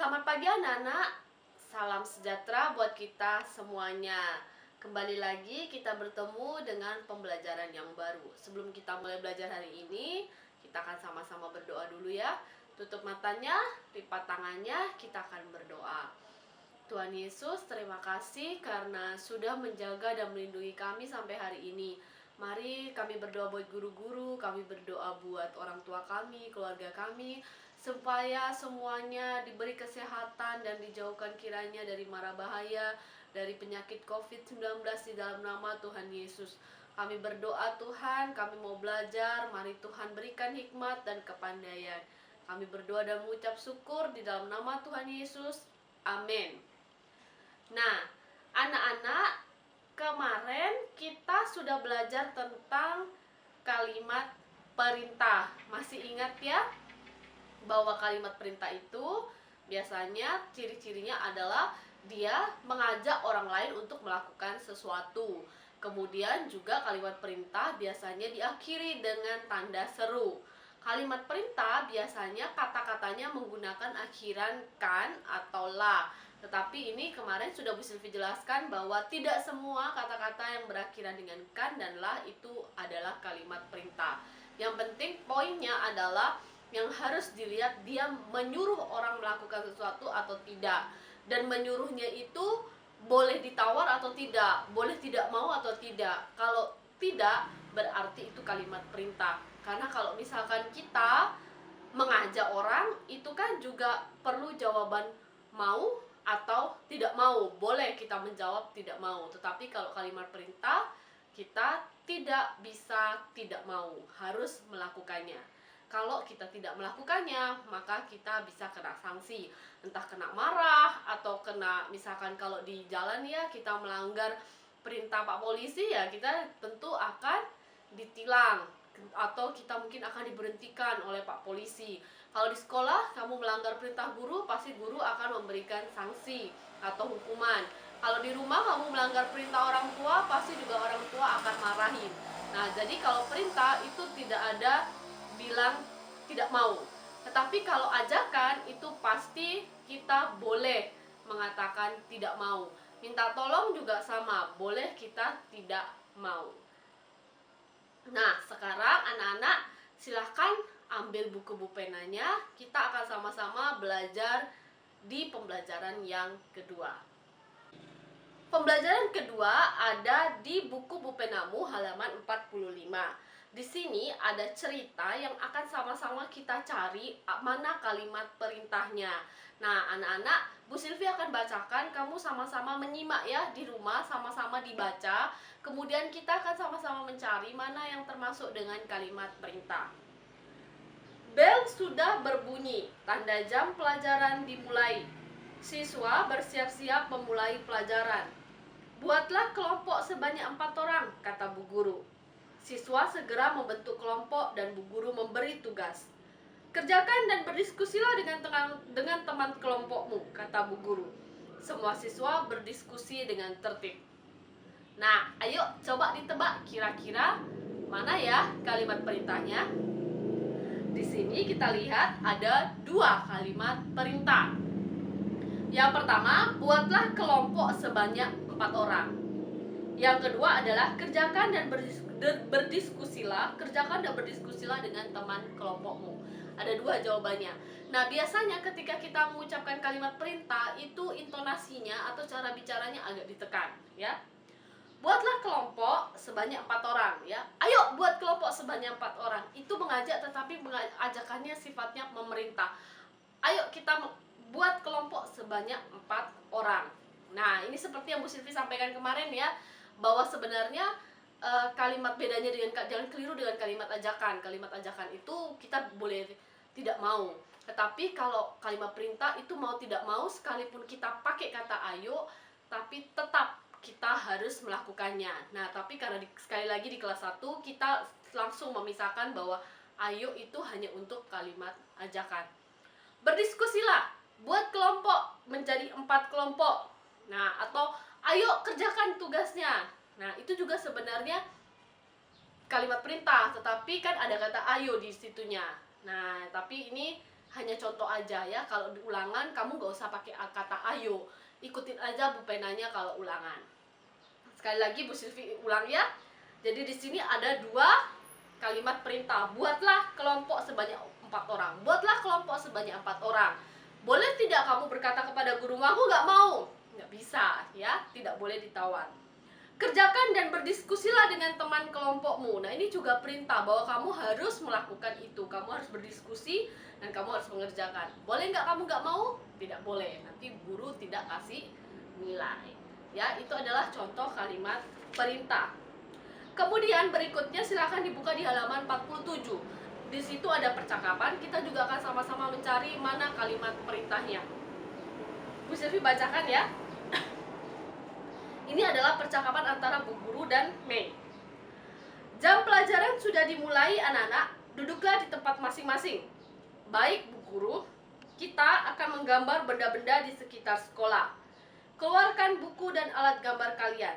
Selamat pagi anak-anak, salam sejahtera buat kita semuanya. Kembali lagi kita bertemu dengan pembelajaran yang baru. Sebelum kita mulai belajar hari ini, kita akan sama-sama berdoa dulu ya. Tutup matanya, lipat tangannya, kita akan berdoa. Tuhan Yesus, terima kasih karena sudah menjaga dan melindungi kami sampai hari ini. Mari kami berdoa buat guru-guru, kami berdoa buat orang tua kami, keluarga kami, supaya semuanya diberi kesehatan dan dijauhkan kiranya dari mara bahaya, dari penyakit COVID-19 di dalam nama Tuhan Yesus. Kami berdoa Tuhan, kami mau belajar, mari Tuhan berikan hikmat dan kepandaian. Kami berdoa dan mengucap syukur di dalam nama Tuhan Yesus. Amin. Nah, anak-anak, kemarin kita sudah belajar tentang kalimat perintah. Masih ingat ya? Bahwa kalimat perintah itu biasanya ciri-cirinya adalah dia mengajak orang lain untuk melakukan sesuatu. Kemudian juga kalimat perintah biasanya diakhiri dengan tanda seru. Kalimat perintah biasanya kata-katanya menggunakan akhiran kan atau la. Tetapi ini kemarin sudah Bu Silvi jelaskan bahwa tidak semua kata-kata yang berakhiran dengan kan dan la itu adalah kalimat perintah. Yang penting poinnya adalah yang harus dilihat dia menyuruh orang melakukan sesuatu atau tidak. Dan menyuruhnya itu boleh ditawar atau tidak, boleh tidak mau atau tidak. Kalau tidak, berarti itu kalimat perintah. Karena kalau misalkan kita mengajak orang, itu kan juga perlu jawaban mau atau tidak mau. Boleh kita menjawab tidak mau. Tetapi kalau kalimat perintah, kita tidak bisa tidak mau, harus melakukannya. Kalau kita tidak melakukannya, maka kita bisa kena sanksi. Entah kena marah, atau kena, misalkan kalau di jalan ya, kita melanggar perintah Pak Polisi ya, kita tentu akan ditilang. Atau kita mungkin akan diberhentikan oleh Pak Polisi. Kalau di sekolah, kamu melanggar perintah guru, pasti guru akan memberikan sanksi atau hukuman. Kalau di rumah, kamu melanggar perintah orang tua, pasti juga orang tua akan marahin. Nah, jadi kalau perintah itu tidak ada bilang tidak mau. Tetapi kalau ajakan itu pasti kita boleh mengatakan tidak mau. Minta tolong juga sama, boleh kita tidak mau. Nah, sekarang anak-anak silahkan ambil buku penanya. Kita akan sama-sama belajar di pembelajaran yang kedua. Pembelajaran kedua ada di buku Bupenamu halaman 45. Di sini ada cerita yang akan sama-sama kita cari mana kalimat perintahnya. Nah, anak-anak, Bu Silvi akan bacakan, kamu sama-sama menyimak ya di rumah, sama-sama dibaca. Kemudian kita akan sama-sama mencari mana yang termasuk dengan kalimat perintah. Bel sudah berbunyi, tanda jam pelajaran dimulai. Siswa bersiap-siap memulai pelajaran. Buatlah kelompok sebanyak 4 orang, kata Bu Guru. Siswa segera membentuk kelompok dan Bu Guru memberi tugas. Kerjakan dan berdiskusilah dengan teman kelompokmu, kata Bu Guru. Semua siswa berdiskusi dengan tertib. Nah, ayo coba ditebak kira-kira mana ya kalimat perintahnya. Di sini kita lihat ada 2 kalimat perintah. Yang pertama, buatlah kelompok sebanyak 4 orang. Yang kedua adalah kerjakan dan berdiskusilah dengan teman kelompokmu. Ada 2 jawabannya. Nah, biasanya ketika kita mengucapkan kalimat perintah itu intonasinya atau cara bicaranya agak ditekan, ya. Buatlah kelompok sebanyak 4 orang, ya. Ayo buat kelompok sebanyak 4 orang. Itu mengajak, tetapi ajakannya sifatnya memerintah. Ayo kita buat kelompok sebanyak 4 orang. Nah, ini seperti yang Bu Silvi sampaikan kemarin ya, bahwa sebenarnya kalimat bedanya jangan keliru dengan kalimat ajakan. Kalimat ajakan itu kita boleh tidak mau. Tetapi kalau kalimat perintah itu mau tidak mau, sekalipun kita pakai kata ayo, tapi tetap kita harus melakukannya. Nah, tapi karena sekali lagi di kelas 1 kita langsung memisahkan bahwa ayo itu hanya untuk kalimat ajakan. Berdiskusilah, buat kelompok menjadi 4 kelompok. Nah, atau ayo kerjakan tugasnya. Nah, itu juga sebenarnya kalimat perintah, tetapi kan ada kata ayo di situnya. Nah, tapi ini hanya contoh aja ya. Kalau di ulangan kamu gak usah pakai kata ayo, ikutin aja Bu Penanya kalau ulangan. Sekali lagi Bu Silvi ulang ya. Jadi di sini ada 2 kalimat perintah. Buatlah kelompok sebanyak 4 orang. Buatlah kelompok sebanyak 4 orang. Boleh tidak kamu berkata kepada gurumu, aku gak mau? Nggak bisa ya, tidak boleh ditawar. Kerjakan dan berdiskusilah dengan teman kelompokmu. Nah, ini juga perintah bahwa kamu harus melakukan itu. Kamu harus berdiskusi dan kamu harus mengerjakan. Boleh nggak kamu nggak mau? Tidak boleh. Nanti guru tidak kasih nilai. Ya, itu adalah contoh kalimat perintah. Kemudian berikutnya silakan dibuka di halaman 47. Di situ ada percakapan. Kita juga akan sama-sama mencari mana kalimat perintahnya. Bu Silvi bacakan ya. Ini adalah percakapan antara Bu Guru dan Mei. Jam pelajaran sudah dimulai anak-anak, duduklah di tempat masing-masing. Baik Bu Guru, kita akan menggambar benda-benda di sekitar sekolah. Keluarkan buku dan alat gambar kalian.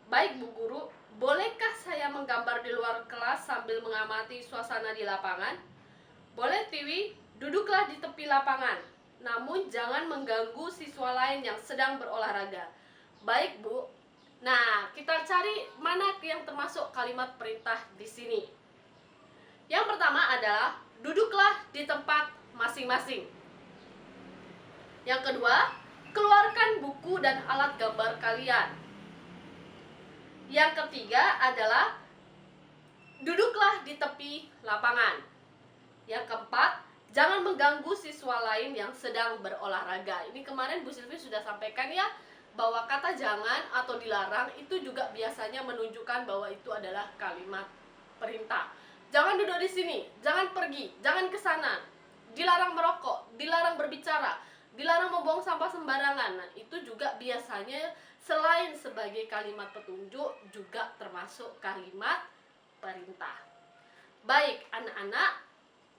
Baik Bu Guru, bolehkah saya menggambar di luar kelas sambil mengamati suasana di lapangan? Boleh Tiwi, duduklah di tepi lapangan. Namun jangan mengganggu siswa lain yang sedang berolahraga. Baik Bu. Nah, kita cari mana yang termasuk kalimat perintah di sini. Yang pertama adalah duduklah di tempat masing-masing. Yang kedua, keluarkan buku dan alat gambar kalian. Yang ketiga adalah duduklah di tepi lapangan. Yang keempat, jangan mengganggu siswa lain yang sedang berolahraga. Ini kemarin Bu Silvi sudah sampaikan ya, bahwa kata jangan atau dilarang itu juga biasanya menunjukkan bahwa itu adalah kalimat perintah. Jangan duduk di sini, jangan pergi, jangan ke sana. Dilarang merokok, dilarang berbicara, dilarang membuang sampah sembarangan. Nah, itu juga biasanya selain sebagai kalimat petunjuk juga termasuk kalimat perintah. Baik, anak-anak,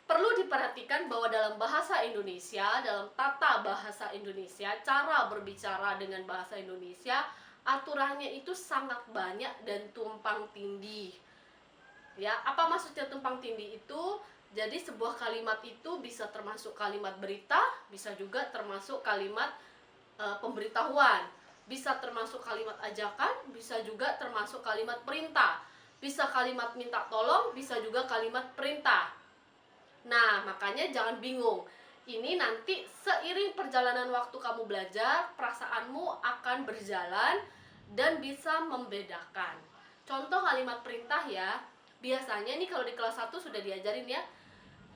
perlu diperhatikan bahwa dalam bahasa Indonesia, dalam tata bahasa Indonesia, cara berbicara dengan bahasa Indonesia, aturannya itu sangat banyak dan tumpang tindih. Ya, apa maksudnya tumpang tindih itu? Jadi sebuah kalimat itu bisa termasuk kalimat berita, bisa juga termasuk kalimat pemberitahuan, bisa termasuk kalimat ajakan, bisa juga termasuk kalimat perintah, bisa kalimat minta tolong, bisa juga kalimat perintah. Nah, makanya jangan bingung. Ini nanti seiring perjalanan waktu kamu belajar, perasaanmu akan berjalan dan bisa membedakan. Contoh kalimat perintah ya. Biasanya nih kalau di kelas 1 sudah diajarin ya.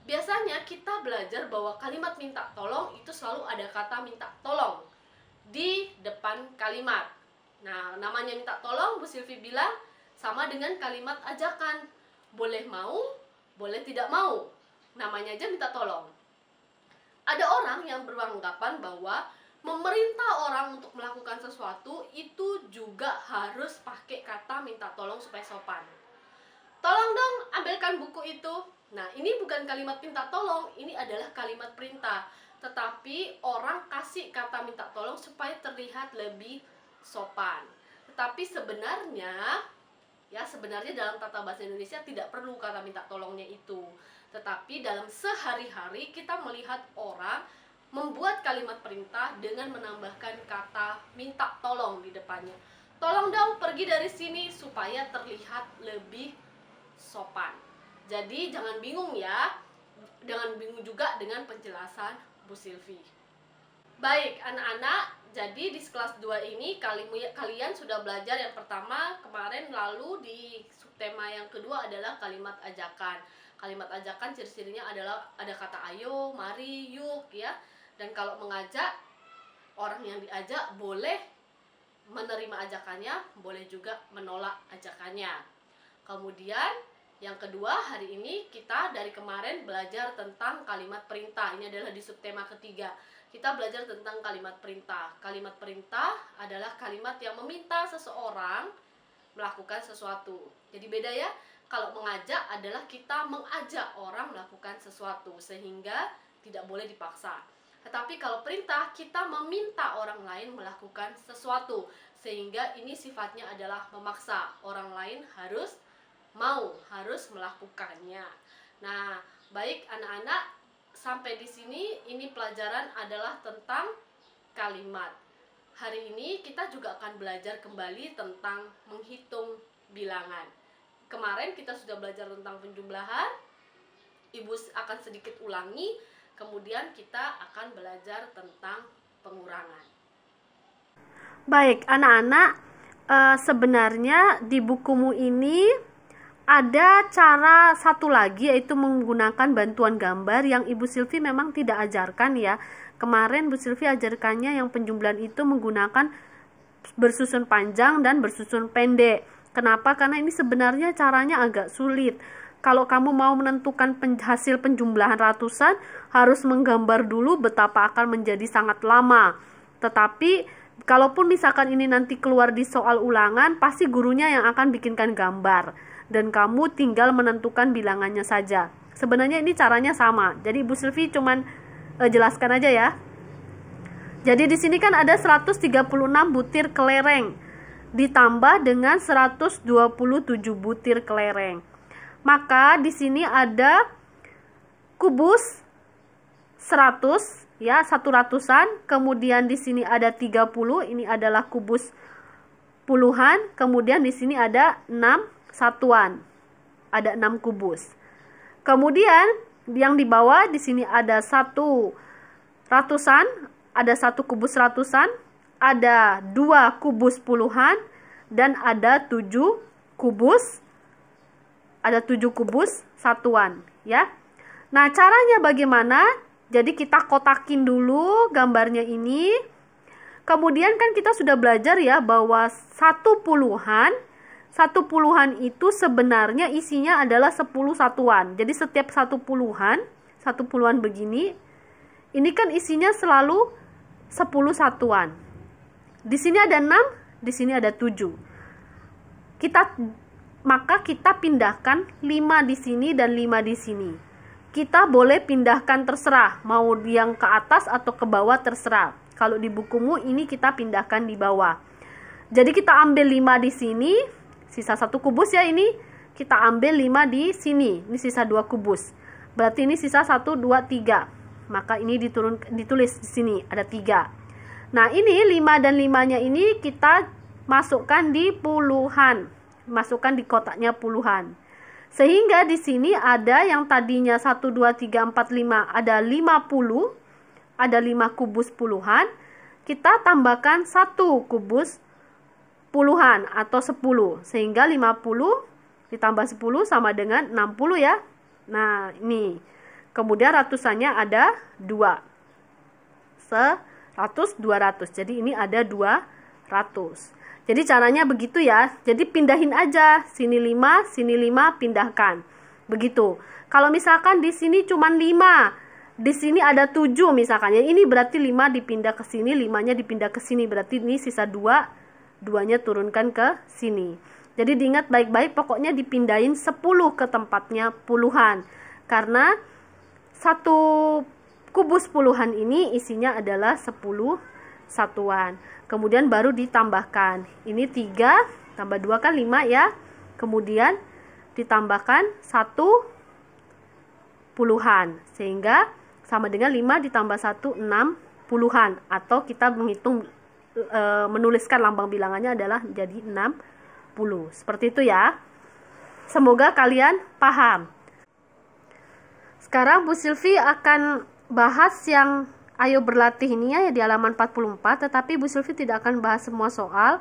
Biasanya kita belajar bahwa kalimat minta tolong itu selalu ada kata minta tolong di depan kalimat. Nah, namanya minta tolong Bu Silvi bilang sama dengan kalimat ajakan. Boleh mau, boleh tidak mau. Namanya aja minta tolong. Ada orang yang beranggapan bahwa memerintah orang untuk melakukan sesuatu itu juga harus pakai kata minta tolong supaya sopan. Tolong dong, ambilkan buku itu. Nah, ini bukan kalimat minta tolong, ini adalah kalimat perintah. Tetapi orang kasih kata minta tolong supaya terlihat lebih sopan. Tetapi sebenarnya dalam tata bahasa Indonesia tidak perlu kata minta tolongnya itu. Tetapi dalam sehari-hari kita melihat orang membuat kalimat perintah dengan menambahkan kata minta tolong di depannya. Tolong dong pergi dari sini supaya terlihat lebih sopan. Jadi jangan bingung ya. Jangan bingung juga dengan penjelasan Bu Silvi. Baik anak-anak, jadi di kelas 2 ini kalian sudah belajar yang pertama kemarin, lalu di subtema yang kedua adalah kalimat ajakan. Kalimat ajakan ciri-cirinya adalah ada kata ayo, mari, yuk ya. Dan kalau mengajak, orang yang diajak boleh menerima ajakannya, boleh juga menolak ajakannya. Kemudian yang kedua, hari ini kita dari kemarin belajar tentang kalimat perintah. Ini adalah di subtema ketiga. Kita belajar tentang kalimat perintah. Kalimat perintah adalah kalimat yang meminta seseorang melakukan sesuatu. Jadi beda ya. Kalau mengajak adalah kita mengajak orang melakukan sesuatu sehingga tidak boleh dipaksa. Tetapi kalau perintah, kita meminta orang lain melakukan sesuatu sehingga ini sifatnya adalah memaksa. Orang lain harus melakukannya. Nah, baik anak-anak, sampai di sini ini pelajaran adalah tentang kalimat. Hari ini kita juga akan belajar kembali tentang menghitung bilangan. Kemarin kita sudah belajar tentang penjumlahan. Ibu akan sedikit ulangi, kemudian kita akan belajar tentang pengurangan. Baik, anak-anak, sebenarnya di bukumu ini ada cara satu lagi, yaitu menggunakan bantuan gambar yang Ibu Silvi memang tidak ajarkan ya. Kemarin Bu Silvi ajarkannya yang penjumlahan itu menggunakan bersusun panjang dan bersusun pendek. Kenapa? Karena ini sebenarnya caranya agak sulit. Kalau kamu mau menentukan hasil penjumlahan ratusan, harus menggambar dulu betapa akan menjadi sangat lama. Tetapi kalaupun misalkan ini nanti keluar di soal ulangan, pasti gurunya yang akan bikinkan gambar dan kamu tinggal menentukan bilangannya saja. Sebenarnya ini caranya sama. Jadi Ibu Silvi cuman jelaskan aja ya. Jadi di sini kan ada 136 butir kelereng ditambah dengan 127 butir kelereng. Maka di sini ada kubus 100 ya, 100-an, kemudian di sini ada 30, ini adalah kubus puluhan, kemudian di sini ada 6 satuan. Ada 6 kubus. Kemudian yang di bawah di sini ada 1 ratusan, ada 1 kubus ratusan, ada 2 kubus puluhan dan ada 7 kubus satuan ya. Nah, caranya bagaimana? Jadi kita kotakin dulu gambarnya ini. Kemudian kan kita sudah belajar ya bahwa satu puluhan itu sebenarnya isinya adalah 10 satuan. Jadi setiap satu puluhan begini, ini kan isinya selalu 10 satuan. Di sini ada 6, di sini ada 7. Maka kita pindahkan 5 di sini dan 5 di sini. Kita boleh pindahkan terserah, mau yang ke atas atau ke bawah terserah. Kalau di bukumu ini kita pindahkan di bawah. Jadi kita ambil 5 di sini, sisa 1 kubus ya ini. Kita ambil 5 di sini, ini sisa 2 kubus. Berarti ini sisa 1, 2, 3. Maka ini ditulis di sini, ada 3. Nah ini 5 dan 5-nya ini kita masukkan di puluhan. Masukkan di kotaknya puluhan. Sehingga di sini ada yang tadinya 1, 2, 3, 4, 5, ada 50, ada 5 kubus puluhan. Kita tambahkan 1 kubus puluhan atau 10. Sehingga 50 ditambah 10 sama dengan 60 ya. Nah ini. Kemudian ratusannya ada 2. 100, 200. Jadi ini ada 200. Jadi caranya begitu ya. Jadi pindahin aja. Sini 5, sini 5, pindahkan. Begitu. Kalau misalkan di sini cuma 5, di sini ada 7 misalkan ya. Ini berarti 5 dipindah ke sini, 5-nya dipindah ke sini. Berarti ini sisa 2, 2-nya turunkan ke sini. Jadi diingat baik-baik, pokoknya dipindahin 10 ke tempatnya puluhan. Karena 1 kubus puluhan ini isinya adalah 10 satuan. Kemudian baru ditambahkan. Ini 3 tambah 2 kan 5 ya. Kemudian ditambahkan 1 puluhan. Sehingga sama dengan 5 ditambah 1, 6 puluhan. Atau kita menghitung, menuliskan lambang bilangannya adalah jadi 60. Seperti itu ya. Semoga kalian paham. Sekarang Bu Silvi akan bahas yang Ayo Berlatih ini ya di halaman 44, tetapi Ibu Silvi tidak akan bahas semua soal.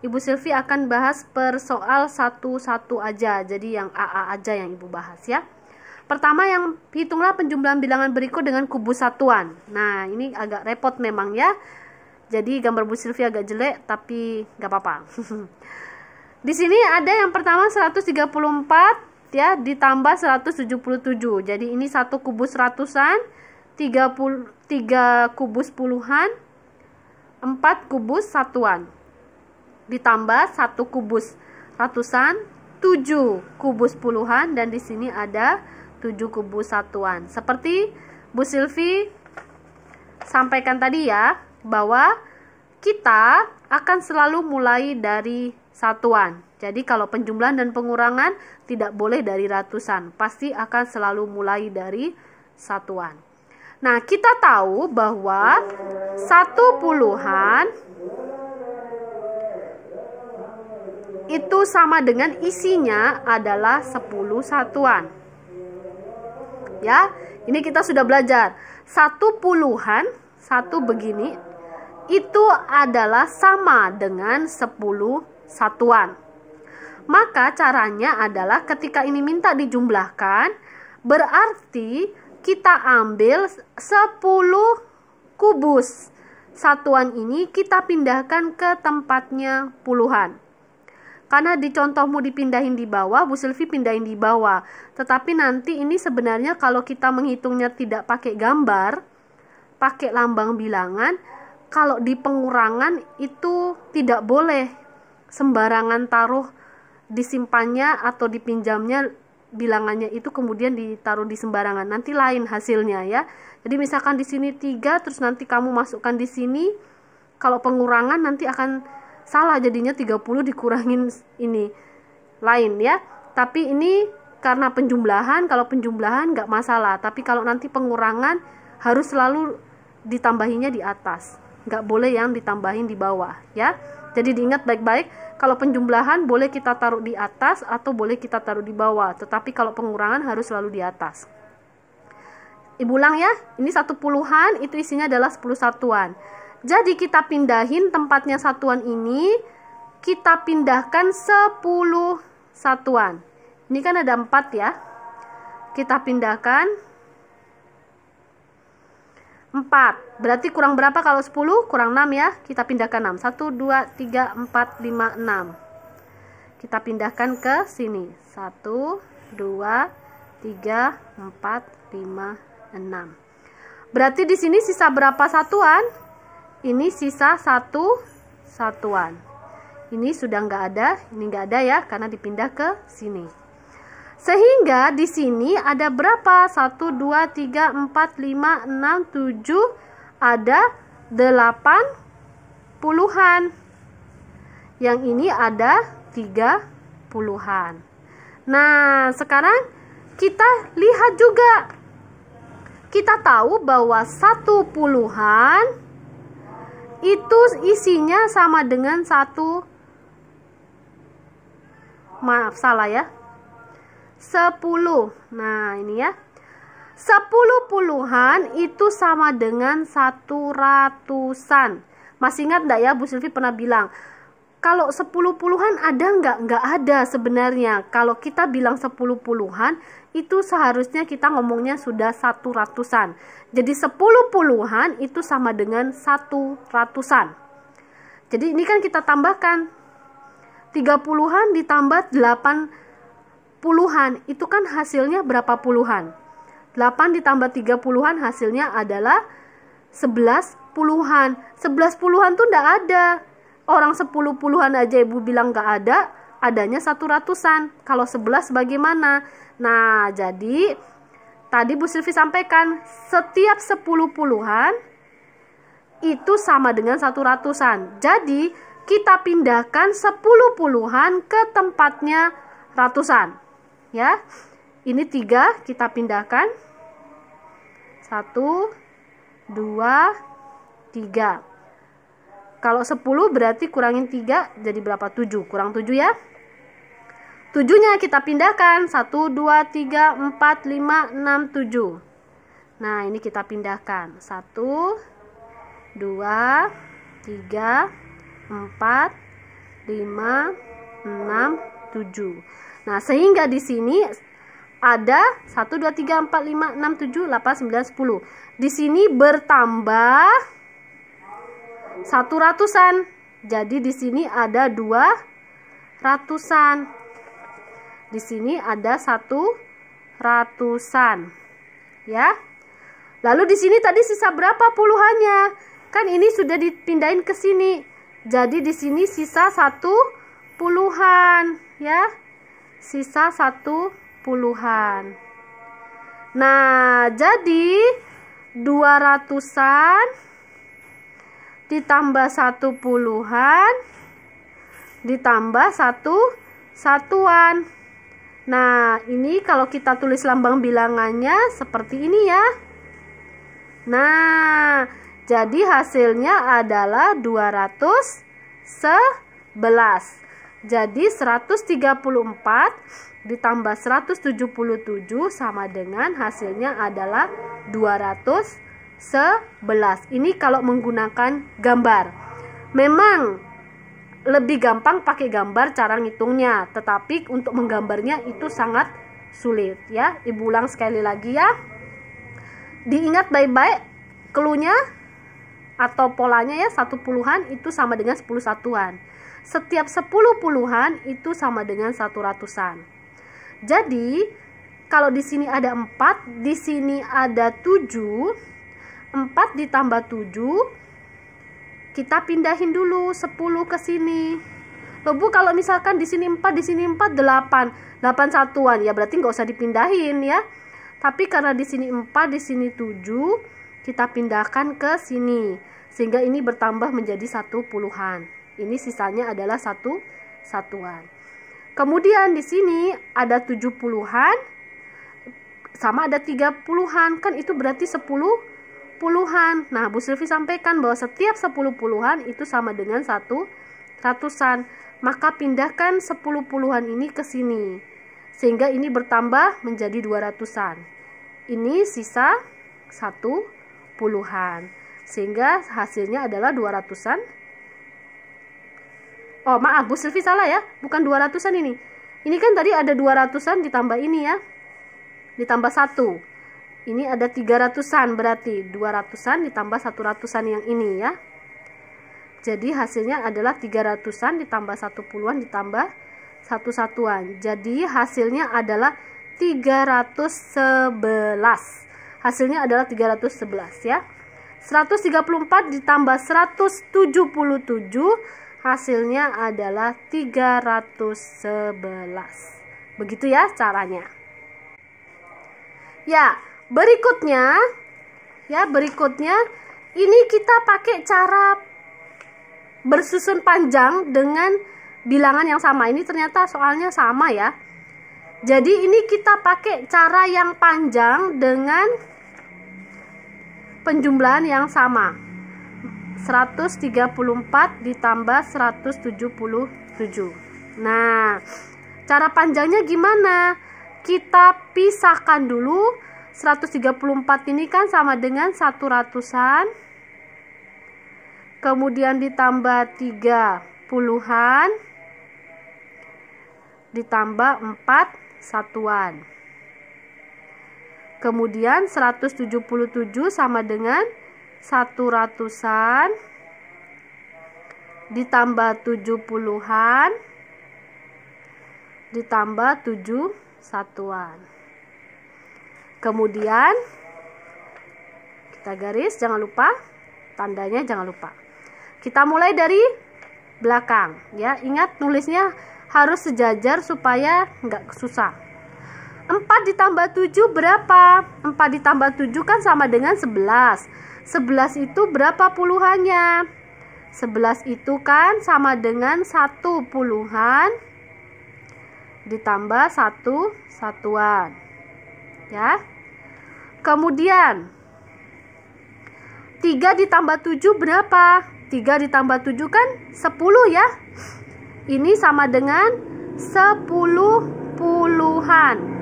Ibu Silvi akan bahas per soal satu-satu aja, jadi yang AA aja yang Ibu bahas ya. Pertama, yang hitunglah penjumlahan bilangan berikut dengan kubus satuan. Nah, ini agak repot memang ya. Jadi gambar Bu Silvi agak jelek, tapi gak apa-apa. Di sini ada yang pertama 134 ya ditambah 177. Jadi ini 1 kubus ratusan, 3 kubus puluhan, 4 kubus satuan. Ditambah 1 kubus ratusan, 7 kubus puluhan, dan di sini ada 7 kubus satuan. Seperti Bu Silvi sampaikan tadi ya, bahwa kita akan selalu mulai dari satuan. Jadi kalau penjumlahan dan pengurangan tidak boleh dari ratusan, pasti akan selalu mulai dari satuan. Nah, kita tahu bahwa satu puluhan itu sama dengan isinya adalah 10 satuan. Ya, ini kita sudah belajar. Satu puluhan, satu begini, itu adalah sama dengan 10 satuan. Maka caranya adalah ketika ini minta dijumlahkan, berarti kita ambil 10 kubus. Satuan ini kita pindahkan ke tempatnya puluhan. Karena di contohmu dipindahin di bawah, Bu Sylvie pindahin di bawah. Tetapi nanti ini sebenarnya kalau kita menghitungnya tidak pakai gambar, pakai lambang bilangan, kalau di pengurangan itu tidak boleh sembarangan taruh disimpannya atau dipinjamnya bilangannya itu kemudian ditaruh di sembarangan, nanti lain hasilnya ya. Jadi misalkan di sini 3 terus nanti kamu masukkan di sini, kalau pengurangan nanti akan salah, jadinya 30 dikurangin ini lain ya. Tapi ini karena penjumlahan, kalau penjumlahan nggak masalah, tapi kalau nanti pengurangan harus selalu ditambahinya di atas, nggak boleh yang ditambahin di bawah ya. Jadi diingat baik-baik, kalau penjumlahan boleh kita taruh di atas atau boleh kita taruh di bawah, tetapi kalau pengurangan harus selalu di atas. Ibu ulang ya, ini satu puluhan itu isinya adalah 10 satuan. Jadi kita pindahin tempatnya satuan ini, kita pindahkan 10 satuan. Ini kan ada 4 ya, kita pindahkan 4, berarti kurang berapa kalau 10? Kurang 6 ya, kita pindahkan 6. 1, 2, 3, 4, 5, 6. Kita pindahkan ke sini. 1, 2, 3, 4, 5, 6. Berarti di sini sisa berapa satuan? Ini sisa 1 satuan. Ini sudah nggak ada, ini nggak ada ya, karena dipindah ke sini. Sehingga di sini ada berapa? 1, 2, 3, 4, 5, 6, 7, ada 8 puluhan. Yang ini ada 3 puluhan. Nah, sekarang kita lihat juga. Kita tahu bahwa 1 puluhan itu isinya sama dengan 1, maaf salah ya, 10. Nah ini ya, 10 puluhan itu sama dengan 1 ratusan. Masih ingat enggak ya, Bu Sylvie pernah bilang kalau 10 puluhan ada enggak? Enggak ada sebenarnya. Kalau kita bilang 10 puluhan itu seharusnya kita ngomongnya sudah 1 ratusan. Jadi 10 puluhan itu sama dengan 1 ratusan. Jadi ini kan kita tambahkan 3 puluhan ditambah 8 puluhan, itu kan hasilnya berapa puluhan? 8 ditambah 3 puluhan hasilnya adalah 11 puluhan. 11 puluhan tuh enggak ada. Orang 10 puluhan aja ibu bilang enggak ada, adanya 1 ratusan. Kalau 11 bagaimana? Nah, jadi tadi Bu Sylvie sampaikan setiap 10 puluhan itu sama dengan 1 ratusan. Jadi kita pindahkan 10 puluhan ke tempatnya ratusan. Ya, ini 3 kita pindahkan. 1, 2, 3. Kalau 10 berarti kurangin 3 jadi berapa? 7. Kurang 7 ya. 7-nya kita pindahkan. 1, 2, 3, 4, 5, 6, 7. Nah ini kita pindahkan. 1, 2, 3, 4, 5, 6, 7. Nah sehingga di sini ada 1, 2, 3, 4, 5, 6, 7, 8, 9, 10. Di sini bertambah 1 ratusan. Jadi di sini ada 2 ratusan. Di sini ada 1 ratusan. Ya. Lalu di sini tadi sisa berapa puluhannya? Kan ini sudah dipindahin ke sini. Jadi di sini sisa 1 puluhan, ya. Sisa 1 puluhan. Nah, jadi 200-an ditambah 1 puluhan ditambah 1 satuan. Nah, ini kalau kita tulis lambang bilangannya seperti ini ya. Nah, jadi hasilnya adalah 211. Jadi 134 ditambah 177 sama dengan hasilnya adalah 211. Ini kalau menggunakan gambar. Memang lebih gampang pakai gambar cara ngitungnya, tetapi untuk menggambarnya itu sangat sulit ya. Ibu ulang sekali lagi ya. Diingat baik-baik cluenya atau polanya ya, 1 puluhan itu sama dengan 10 satuan. Setiap 10 puluhan itu sama dengan 1 ratusan. Jadi kalau di sini ada 4, di sini ada 7, 4 ditambah 7, kita pindahin dulu 10 ke sini. Loh Bu, kalau misalkan di sini 4, di sini 4, 8 satuan, ya berarti nggak usah dipindahin ya. Tapi karena di sini 4, di sini 7, kita pindahkan ke sini, sehingga ini bertambah menjadi 1 puluhan. Ini sisanya adalah 1 satuan. Kemudian di sini ada 7 puluhan sama ada 3 puluhan, kan itu berarti 10 puluhan. Nah, Bu Silvi sampaikan bahwa setiap 10 puluhan itu sama dengan 1 ratusan. Maka pindahkan 10 puluhan ini ke sini, sehingga ini bertambah menjadi 200-an. Ini sisa 1 puluhan, sehingga hasilnya adalah 200-an. Oh maaf, Bu Silvi salah ya, bukan 200-an ini. Ini kan tadi ada 200-an ditambah ini ya, ditambah 1. Ini ada 300-an, berarti 200-an ditambah 100-an yang ini ya. Jadi hasilnya adalah 300-an ditambah 1 puluhan ditambah 1 satuan. Jadi hasilnya adalah 311. Hasilnya adalah 311 ya. 134 ditambah 177, hasilnya adalah 311. Begitu ya caranya. Ya, berikutnya ini kita pakai cara bersusun panjang dengan bilangan yang sama. Ini ternyata soalnya sama ya. Jadi ini kita pakai cara yang panjang dengan penjumlahan yang sama. 134 ditambah 177. Nah, cara panjangnya gimana? Kita pisahkan dulu. 134 ini kan sama dengan 1 ratusan. Kemudian ditambah 3 puluhan. Ditambah 4 satuan. Kemudian 177 sama dengan 1 ratusan ditambah 7 puluhan ditambah 7 satuan. Kemudian kita garis, jangan lupa tandanya, jangan lupa. Kita mulai dari belakang ya. Ingat nulisnya harus sejajar supaya nggak susah. 4 ditambah 7 berapa? 4 ditambah 7 kan sama dengan 11. 11 itu berapa puluhannya? 11 itu kan sama dengan 1 puluhan ditambah 1 satuan. Ya. Kemudian 3 ditambah 7 berapa? 3 ditambah 7 kan 10 ya. Ini sama dengan 10 puluhan.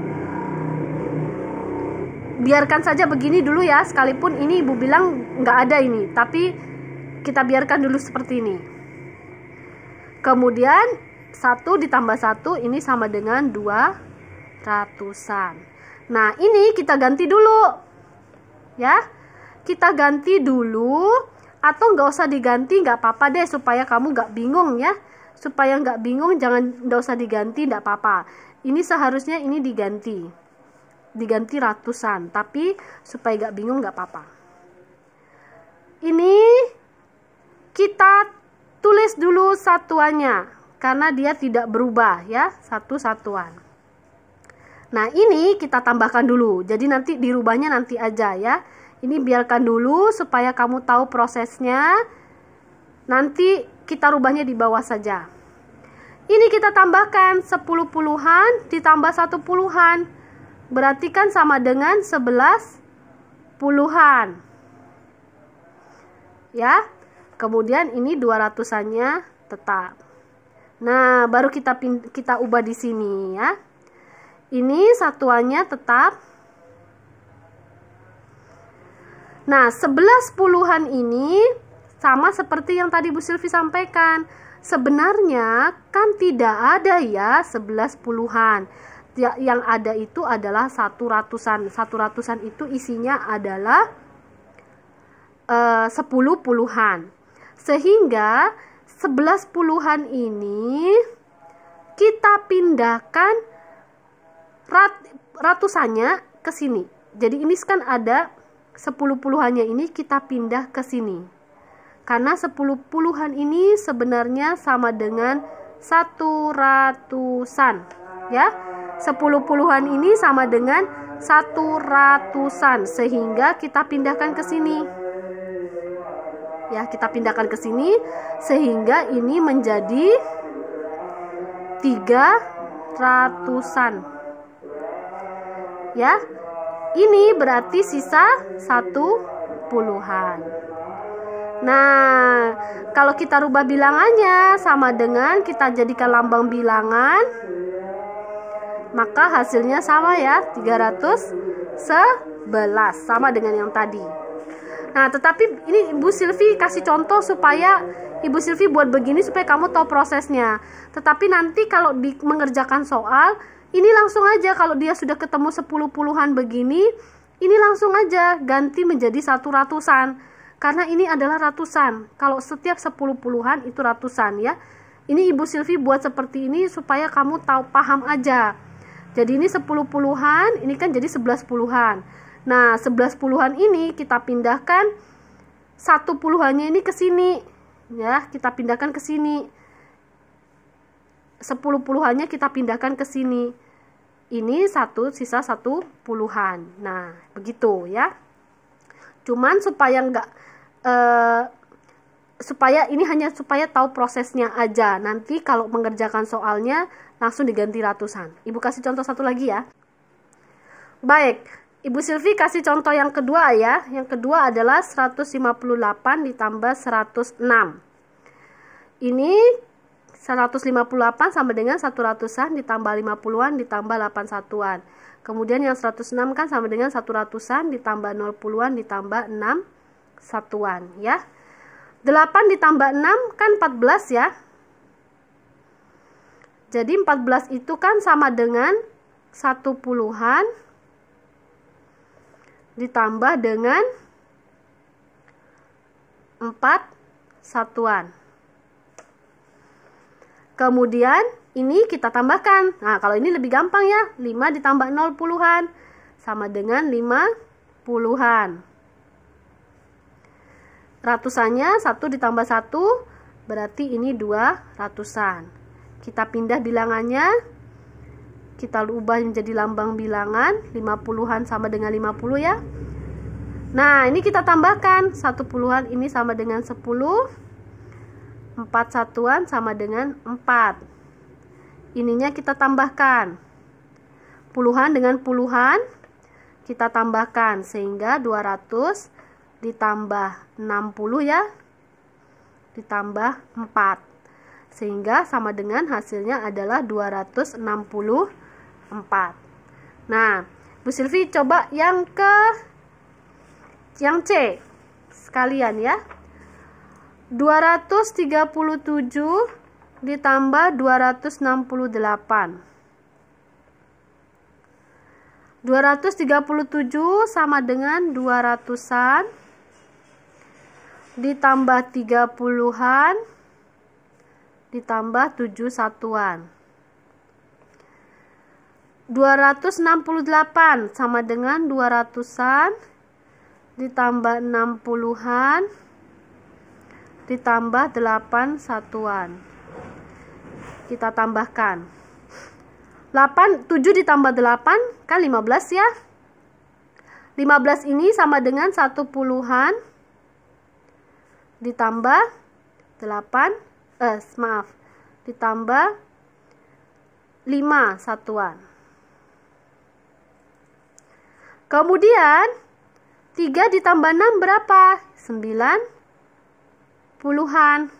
Biarkan saja begini dulu ya, sekalipun ini ibu bilang nggak ada ini, tapi kita biarkan dulu seperti ini. Kemudian 1 ditambah 1 ini sama dengan 2 ratusan. Nah ini kita ganti dulu ya, kita ganti dulu, atau nggak usah diganti nggak apa-apa deh, supaya kamu nggak bingung ya. Supaya nggak bingung, nggak usah diganti, nggak apa-apa. Ini seharusnya ini diganti ratusan, tapi supaya nggak bingung nggak apa-apa. Ini kita tulis dulu satuannya karena dia tidak berubah ya, 1 satuan. Nah ini kita tambahkan dulu, jadi nanti dirubahnya nanti aja ya. Ini biarkan dulu supaya kamu tahu prosesnya. Nanti kita rubahnya di bawah saja. Ini kita tambahkan 10 puluhan ditambah 1 puluhan. Berarti kan sama dengan 11 puluhan. ya. Kemudian ini 200-annya tetap. Nah, baru kita ubah di sini ya. Ini satuannya tetap. Nah, 11 puluhan ini sama seperti yang tadi Bu Silvi sampaikan. Sebenarnya kan tidak ada ya 11 puluhan. Yang ada itu adalah 100-an. 100-an itu isinya adalah 10 puluhan. Sehingga 11 puluhan ini kita pindahkan ratusannya ke sini. Jadi ini kan ada 10 puluhannya, ini kita pindah ke sini. Karena 10 puluhan ini sebenarnya sama dengan 100-an ya. 10 puluhan ini sama dengan 100-an, sehingga kita pindahkan ke sini. Ya, kita pindahkan ke sini sehingga ini menjadi 300-an. Ya. Ini berarti sisa 1 puluhan. Nah, kalau kita rubah bilangannya sama dengan kita jadikan lambang bilangan, maka hasilnya sama ya, 311, sama dengan yang tadi. Nah, tetapi ini Ibu Silvi kasih contoh supaya Ibu Silvi buat begini supaya kamu tahu prosesnya. Tetapi nanti kalau mengerjakan soal, ini langsung aja kalau dia sudah ketemu 10 puluhan begini, ini langsung aja ganti menjadi 100-an. Karena ini adalah ratusan. Kalau setiap 10 puluhan itu ratusan ya. Ini Ibu Silvi buat seperti ini supaya kamu tahu, paham aja. Jadi ini 10 puluhan, ini kan jadi 11 puluhan. Nah, 11 puluhan ini kita pindahkan 1 puluhannya ini ke sini. Ya, kita pindahkan ke sini. 10 puluhannya kita pindahkan ke sini. Ini sisa 1 puluhan. Nah, begitu ya. Cuman supaya supaya ini hanya supaya tahu prosesnya aja. Nanti kalau mengerjakan soalnya langsung diganti ratusan. Ibu kasih contoh satu lagi ya. Baik, Ibu Silvi kasih contoh yang kedua ya. Yang kedua adalah 158 ditambah 106. Ini 158 sama dengan 100-an ditambah 50-an ditambah 8 satuan. Kemudian yang 106 kan sama dengan 100-an ditambah 0-an ditambah 6 satuan ya. 8 ditambah 6 kan 14 ya. Jadi 14 itu kan sama dengan 1 puluhan ditambah dengan 4 satuan. Kemudian ini kita tambahkan. Nah, kalau ini lebih gampang ya. 5 ditambah 0 puluhan sama dengan 5 puluhan. Ratusannya 1 ditambah 1 berarti ini 2 ratusan. Kita pindah bilangannya. Kita ubah menjadi lambang bilangan. 50-an sama dengan 50 ya. Nah, ini kita tambahkan. 1 puluhan ini sama dengan 10. 4 satuan sama dengan 4. Ininya kita tambahkan. Puluhan dengan puluhan kita tambahkan. Sehingga 200 ditambah 60 ya. Ditambah 4. Sehingga sama dengan hasilnya adalah 264. Nah, Bu Silvi coba yang C sekalian ya. 237 ditambah 268. 237 sama dengan 200-an ditambah 30-an ditambah 7 satuan. 268 sama dengan 200-an ditambah 60-an ditambah 8 satuan. Kita tambahkan. 7 ditambah 8 kan 15 ya. 15 ini sama dengan 1 puluhan ditambah 8 ditambah 5 satuan. Kemudian 3 ditambah 6 berapa? 19. puluhan.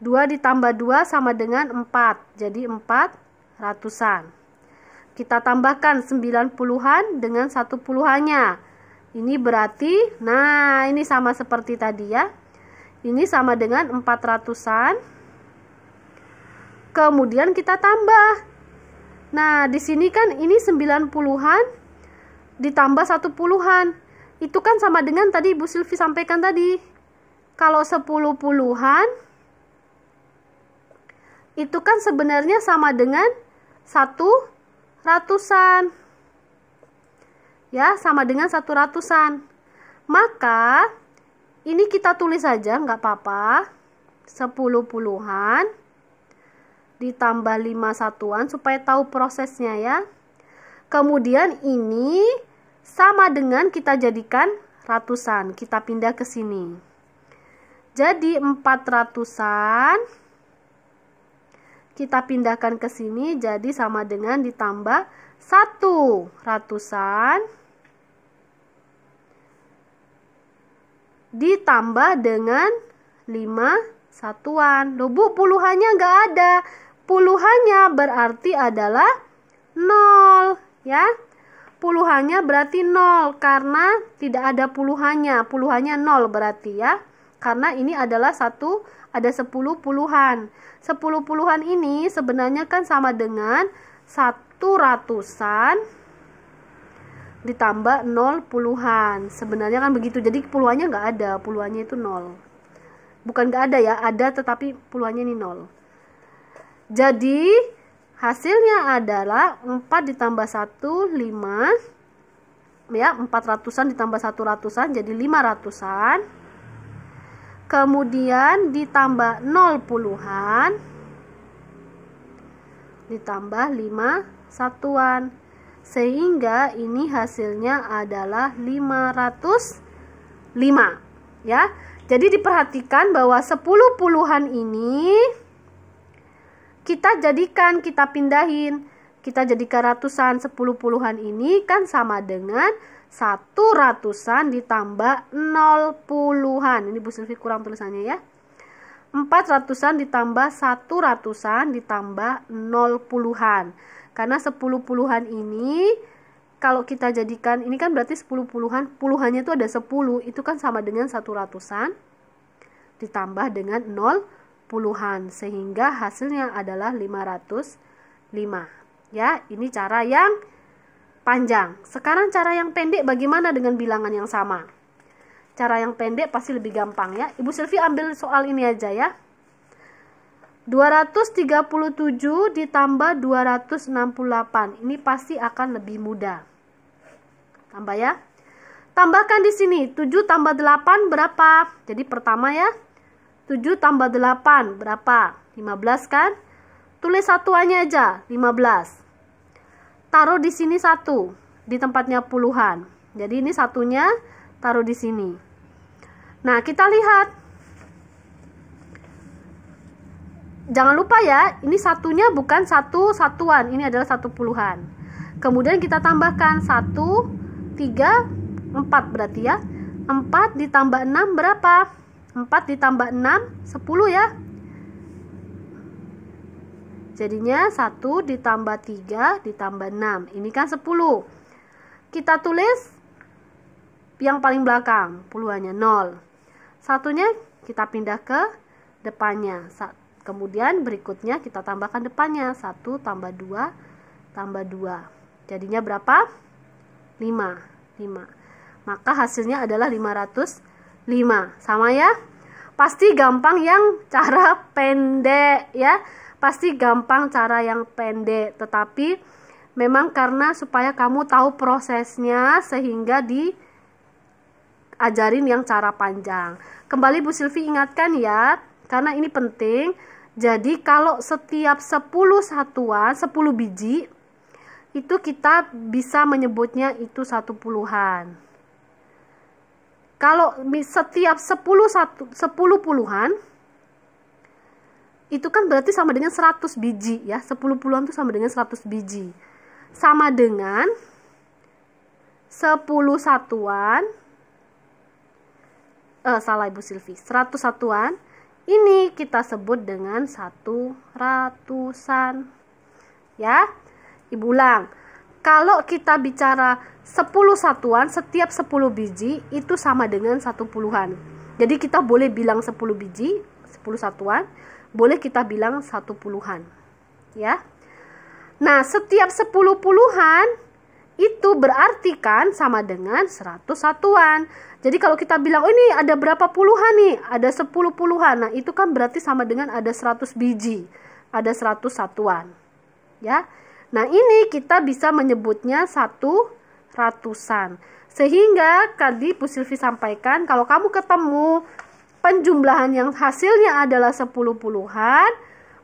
2 ditambah 2 sama dengan 4. Jadi 4 ratusan. Kita tambahkan 9 puluhan dengan 1 puluhannya. Ini berarti, nah ini sama seperti tadi ya. Ini sama dengan 4 ratusan. Kemudian kita tambah. Nah, di sini kan ini 9 puluhan ditambah 1 puluhan. Itu kan sama dengan tadi Ibu Silvi sampaikan tadi. Kalau 10 puluhan itu kan sebenarnya sama dengan 1 ratusan. Ya, sama dengan 1 ratusan. Maka ini kita tulis saja, nggak apa-apa. 10 puluhan ditambah 5 satuan supaya tahu prosesnya ya. Kemudian ini sama dengan kita jadikan ratusan. Kita pindah ke sini. Jadi 4 ratusan kita pindahkan ke sini, jadi sama dengan ditambah 1 ratusan ditambah dengan 5 satuan. Loh Bu, puluhannya nggak ada. Puluhannya berarti adalah 0 ya. Puluhannya berarti 0 karena tidak ada puluhannya. Puluhannya 0 berarti ya. Karena ini adalah ada 10 puluhan. 10 puluhan ini sebenarnya kan sama dengan 1 ratusan ditambah 0 puluhan. Sebenarnya kan begitu. Jadi puluhannya nggak ada. Puluhannya itu 0. Bukan nggak ada ya. Ada tetapi puluhannya ini 0. Jadi hasilnya adalah 4 ditambah 1, 5. Ya, 4 ratusan ditambah 1 ratusan jadi 5 ratusan. Kemudian ditambah 0 puluhan ditambah 5 satuan. Sehingga ini hasilnya adalah 505 ya. Jadi diperhatikan bahwa 10 puluhan ini kita pindahin. Kita jadikan ratusan. 10 puluhan ini kan sama dengan 1 ratusan ditambah 0 puluhan. Ini Bu Silvi kurang tulisannya ya. 4 ratusan ditambah 1 ratusan ditambah 0 puluhan. Karena 10 puluhan ini kalau kita jadikan, ini kan berarti 10 puluhan. Puluhannya itu ada 10. Itu kan sama dengan 1 ratusan ditambah dengan 0 puluhan. Sehingga hasilnya adalah 505. Ya, ini cara yang panjang. Sekarang cara yang pendek bagaimana dengan bilangan yang sama? Cara yang pendek pasti lebih gampang ya. Ibu Silvi ambil soal ini aja ya. 237 ditambah 268. Ini pasti akan lebih mudah. Tambah ya. Tambahkan di sini 7 tambah 8 berapa? Jadi pertama ya. 7 tambah 8 berapa? 15 kan? Tulis satuannya aja, 15. Taruh di sini 1 di tempatnya puluhan. Jadi ini satunya taruh di sini. Nah, kita lihat. Jangan lupa ya, ini satunya bukan 1 satuan, ini adalah 1 puluhan. Kemudian kita tambahkan 1, 3, 4 berarti ya. 4 ditambah 6 berapa? 4 ditambah 6, 10 ya. Jadinya 1 ditambah 3 ditambah 6. Ini kan 10. Kita tulis yang paling belakang. Puluhannya 0. Satunya kita pindah ke depannya. Kemudian berikutnya kita tambahkan depannya. 1 tambah 2 tambah 2. Jadinya berapa? 5. Maka hasilnya adalah 505. Sama ya? Pasti gampang yang cara pendek ya. Pasti gampang cara yang pendek, tetapi memang karena supaya kamu tahu prosesnya sehingga diajarin yang cara panjang. Kembali Bu Silvi ingatkan ya, karena ini penting. Jadi kalau setiap 10 satuan, 10 biji, itu kita bisa menyebutnya itu 1 puluhan. Kalau setiap 10 puluhan, itu kan berarti sama dengan 100 biji ya. 10 puluhan itu sama dengan 100 biji. Sama dengan 10 satuan salah Ibu Silvi, 100 satuan ini kita sebut dengan 1 ratusan. Ya, Ibu ulang. Kalau kita bicara 10 satuan, setiap 10 biji itu sama dengan 1 puluhan. Jadi kita boleh bilang 10 biji, 10 satuan, boleh kita bilang 1 puluhan. Ya. Nah, setiap 10 puluhan itu berarti kan sama dengan 100 satuan. Jadi kalau kita bilang, oh ini ada berapa puluhan nih? Ada 10 puluhan. Nah, itu kan berarti sama dengan ada 100 biji. Ada 100 satuan. Ya. Nah, ini kita bisa menyebutnya 1 ratusan. Sehingga tadi Bu Silvi sampaikan, kalau kamu ketemu penjumlahan yang hasilnya adalah 10 puluhan,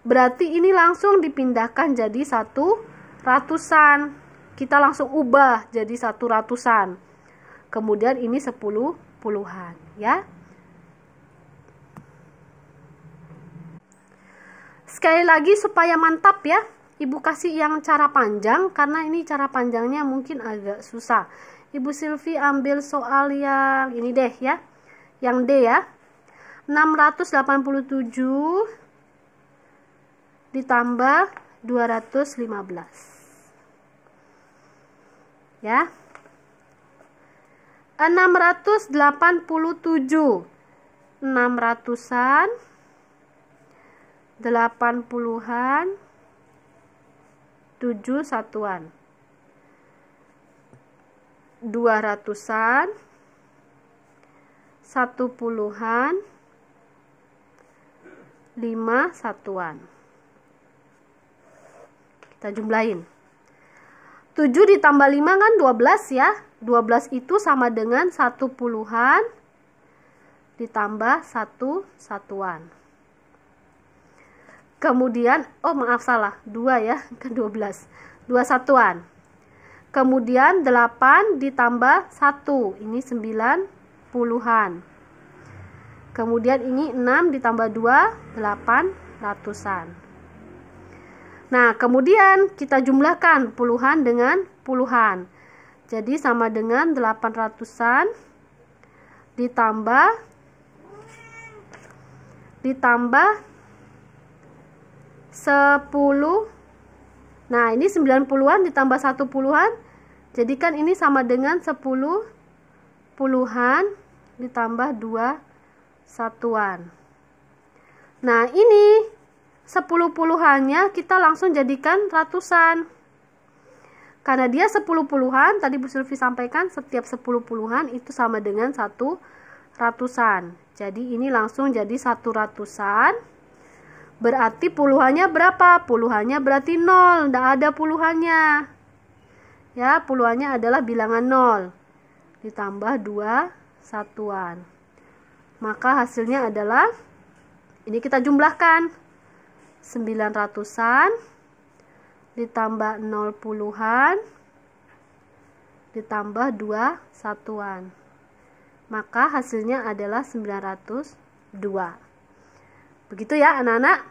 berarti ini langsung dipindahkan jadi 1 ratusan. Kita langsung ubah jadi 1 ratusan. Kemudian ini 10 puluhan, ya. Sekali lagi supaya mantap ya, Ibu kasih yang cara panjang, karena ini cara panjangnya mungkin agak susah. Ibu Silvi ambil soal yang ini deh ya, yang D ya. 687 ditambah 215. Ya. 687. 600-an, 80-an, 7 satuan. 200-an, 1 puluhan, 5 satuan. Kita jumlahin. 7 ditambah 5 kan 12 ya. 12 itu sama dengan 1 puluhan ditambah 1 satuan. Kemudian, oh maaf salah, 2 ya, kan 12. 2 satuan. Kemudian 8 ditambah 1, ini 9 puluhan. Kemudian ini 6 ditambah 2, 8 ratusan. Nah, kemudian kita jumlahkan puluhan dengan puluhan. Jadi sama dengan 800-an ditambah 10. Nah, ini 90-an ditambah 1 puluhan. Jadi kan ini sama dengan 10 puluhan ditambah 2 satuan. Nah, ini 10 puluhannya kita langsung jadikan ratusan. Karena dia 10 puluhan, tadi Bu Silvi sampaikan setiap 10 puluhan itu sama dengan 1 ratusan. Jadi ini langsung jadi 1 ratusan. Berarti puluhannya berapa? Puluhannya berarti 0, tidak ada puluhannya. Ya, puluhannya adalah bilangan 0 ditambah 2 satuan. Maka hasilnya adalah, ini kita jumlahkan, 900-an ditambah 0 puluhan ditambah 2 satuan. Maka hasilnya adalah 902. Begitu ya anak-anak.